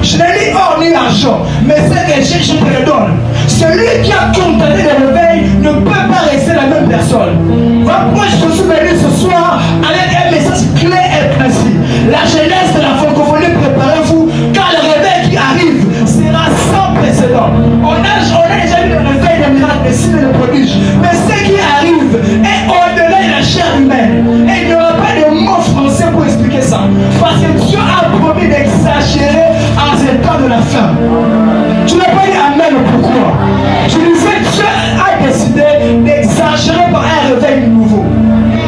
Je n'ai ni or ni argent, mais ce que j'ai, je te le donne. Celui qui a contenté le réveil ne peut pas rester la même personne. Voilà pourquoi je suis venu ce soir avec un message clair et précis. La jeunesse de la francophonie, préparez-vous, car le réveil qui arrive sera sans précédent. On a déjà eu le réveil des miracles, des signes et des prodiges. Mais ce qui arrive est au-delà de la chair humaine. Et il n'y aura pas de mots français pour expliquer ça. Parce que Dieu a promis d'exagérer en ces temps de la fin. Tu n'as pas dit amen, pourquoi? Je disais, Dieu a décidé d'exagérer par un réveil nouveau.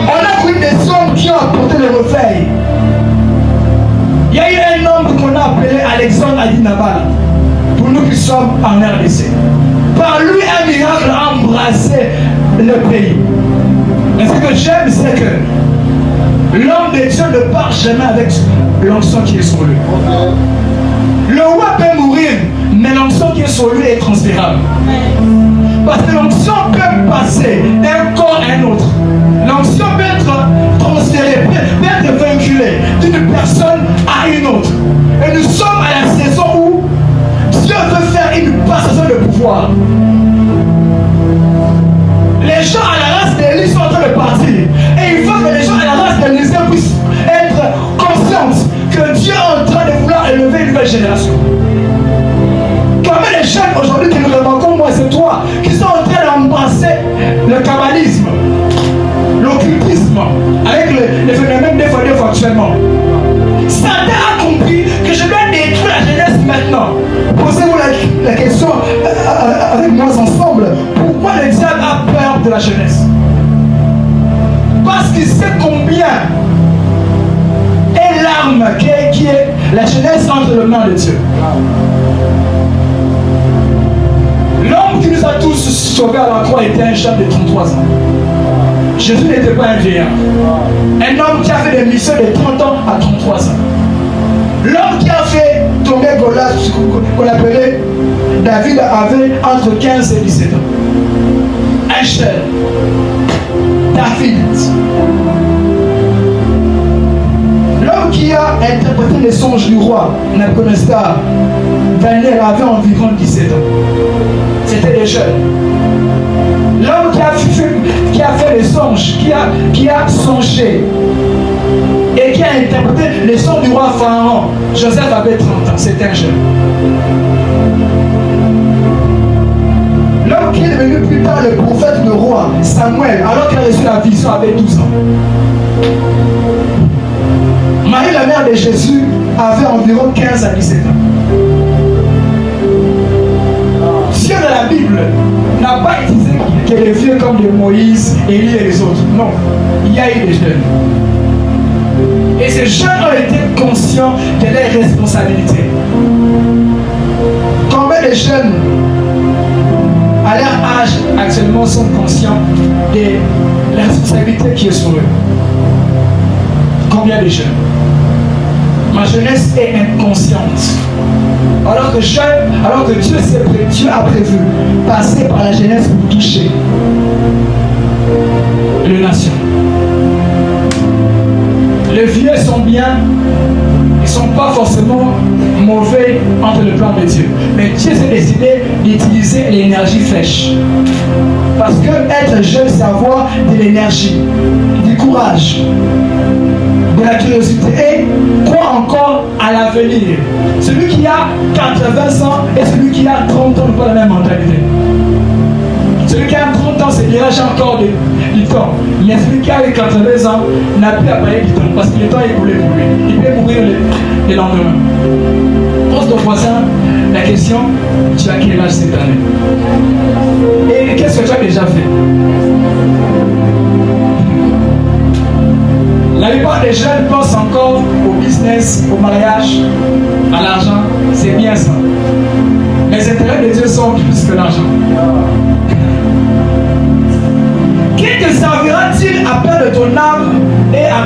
On a pris des hommes qui ont apporté le réveil. Il y a eu un homme qu'on a appelé Alexandre Adinabal, pour nous qui sommes en RDC. Par lui, un miracle a embrassé le pays. Mais ce que j'aime, c'est que l'homme de Dieu ne part jamais avec l'onction qui est sur lui. Le roi peut mourir, mais l'onction qui est sur lui est transférable. Parce que l'onction peut passer d'un corps à un autre. L'onction peut être transférée, peut être véhiculée d'une personne à une autre. Et nous sommes à la saison où Dieu veut faire une passation de pouvoir. Les gens à la race d'Élie sont en train de partir. Et il faut que les gens à la race d'Élisée puissent être conscients que Dieu est en train de vouloir élever une nouvelle génération. Comme les jeunes aujourd'hui que nous remarquons, moi c'est toi, qui sont en train d'embrasser le kabbalisme, l'occultisme, avec les phénomènes des fois actuellement. Satan a compris que je dois détruire la jeunesse maintenant. Posez-vous la question avec moi ensemble. Pourquoi le diable a peur de la jeunesse? Parce qu'il sait combien est l'arme qui est la jeunesse entre les mains de Dieu. L'homme qui nous a tous sauvés à la croix était un jeune de 33 ans. Jésus n'était pas un vieillard. Un homme qui a fait des missions de 30 ans à 33 ans. L'homme qui a fait tomber Goliath, qu'on appelait David, avait entre 15 et 17 ans. Un jeune. David. L'homme qui a interprété les songes du roi, Nabucodonosor, Daniel avait environ 17 ans. C'était des jeunes. L'homme qui a fait les songes, qui a songé et qui a interprété les songes du roi Pharaon, Joseph avait 30 ans, c'était un jeune. L'homme qui est devenu plus tard le prophète, le roi, Samuel, alors qu'il a reçu la vision, avait 12 ans. Marie, la mère de Jésus, avait environ 15 à 17 ans. Dieu de la Bible n'a pas utilisé que les vieux comme de Moïse, Élie et les autres. Non, il y a eu des jeunes. Et ces jeunes ont été conscients de leurs responsabilités. Combien de jeunes à leur âge actuellement sont conscients de la responsabilité qui est sur eux? Combien de jeunes? Ma jeunesse est inconsciente. Alors que Dieu a prévu passer par la jeunesse pour toucher les nations. Les vieux sont bien, ils ne sont pas forcément mauvais entre le plan de Dieu. Mais Dieu s'est décidé d'utiliser l'énergie fraîche. Parce que être jeune, c'est avoir de l'énergie, du courage, de la curiosité et croire encore à l'avenir. Celui qui a 80 ans et celui qui a 30 ans n'ont pas la même mentalité. Celui qui a 30 ans se dira j'ai encore du temps. Mais celui qui a 80 ans n'a plus à parler du temps parce que le temps est écoulé pour lui. Il peut mourir le lendemain. Pose ton voisin la question, tu as quel âge cette année? Et qu'est-ce que tu as déjà fait? La plupart des jeunes pensent encore au business, au mariage, à l'argent. C'est bien ça. Les intérêts de Dieu sont plus que l'argent. Qui te servira-t-il à perdre ton âme et à